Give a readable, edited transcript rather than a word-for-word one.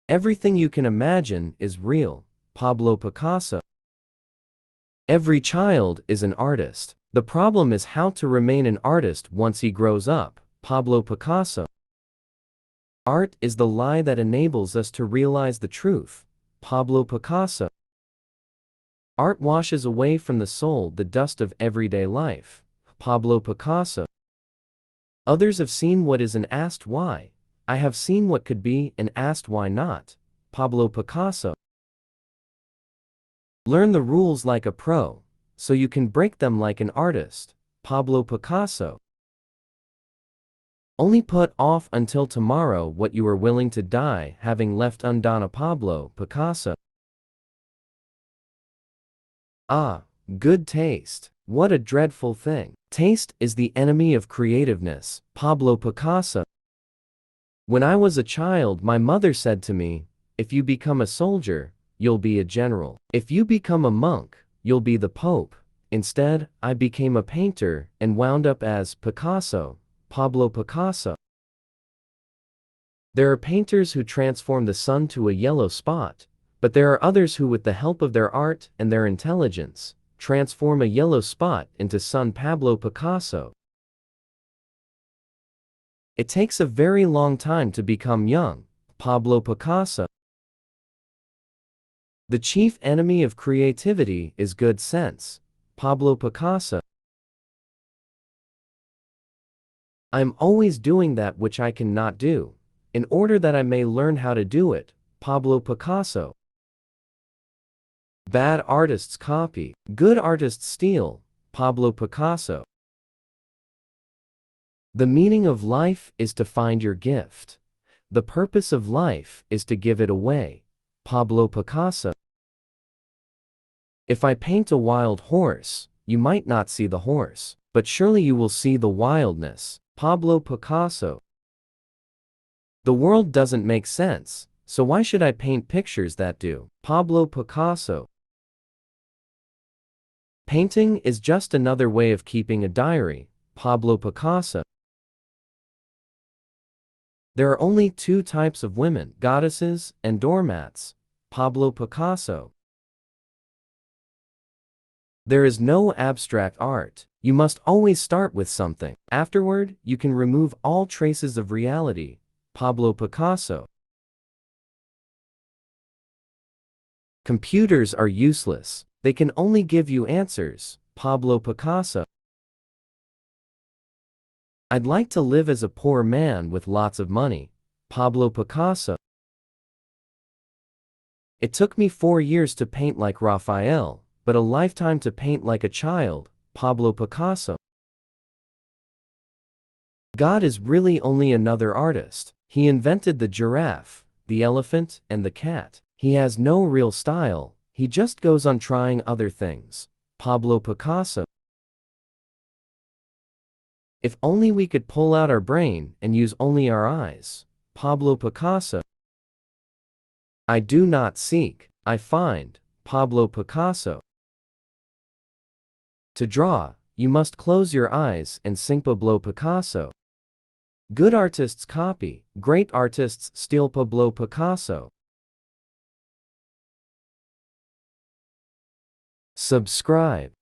Everything you can imagine is real. Pablo Picasso. Every child is an artist. The problem is how to remain an artist once he grows up. Pablo Picasso. Art is the lie that enables us to realize the truth. Pablo Picasso. Art washes away from the soul the dust of everyday life. Pablo Picasso. Others have seen what is and asked why. I have seen what could be and asked why not. Pablo Picasso. Learn the rules like a pro, so you can break them like an artist. Pablo Picasso. Only put off until tomorrow what you are willing to die having left undone. Pablo Picasso. Ah, good taste. What a dreadful thing. Taste is the enemy of creativeness. Pablo Picasso. When I was a child, my mother said to me, if you become a soldier, you'll be a general. If you become a monk, you'll be the Pope. Instead, I became a painter and wound up as Picasso. Pablo Picasso. There are painters who transform the sun to a yellow spot, but there are others who, with the help of their art and their intelligence, transform a yellow spot into sun. Pablo Picasso. It takes a very long time to become young. Pablo Picasso. The chief enemy of creativity is good sense. Pablo Picasso. I'm always doing that which I cannot do, in order that I may learn how to do it. Pablo Picasso. Bad artists copy, good artists steal. Pablo Picasso. The meaning of life is to find your gift. The purpose of life is to give it away. Pablo Picasso. If I paint a wild horse, you might not see the horse, but surely you will see the wildness. Pablo Picasso. The world doesn't make sense, so why should I paint pictures that do? Pablo Picasso. Painting is just another way of keeping a diary. Pablo Picasso. There are only two types of women, goddesses and doormats. Pablo Picasso. There is no abstract art. You must always start with something. Afterward, you can remove all traces of reality. Pablo Picasso. Computers are useless. They can only give you answers. Pablo Picasso. I'd like to live as a poor man with lots of money. Pablo Picasso. It took me 4 years to paint like Raphael, but a lifetime to paint like a child. Pablo Picasso. God is really only another artist. He invented the giraffe, the elephant, and the cat. He has no real style. He just goes on trying other things. Pablo Picasso. If only we could pull out our brain and use only our eyes. Pablo Picasso. I do not seek, I find. Pablo Picasso. To draw, you must close your eyes and sink. Pablo Picasso. Good artists copy, great artists steal. Pablo Picasso. Subscribe.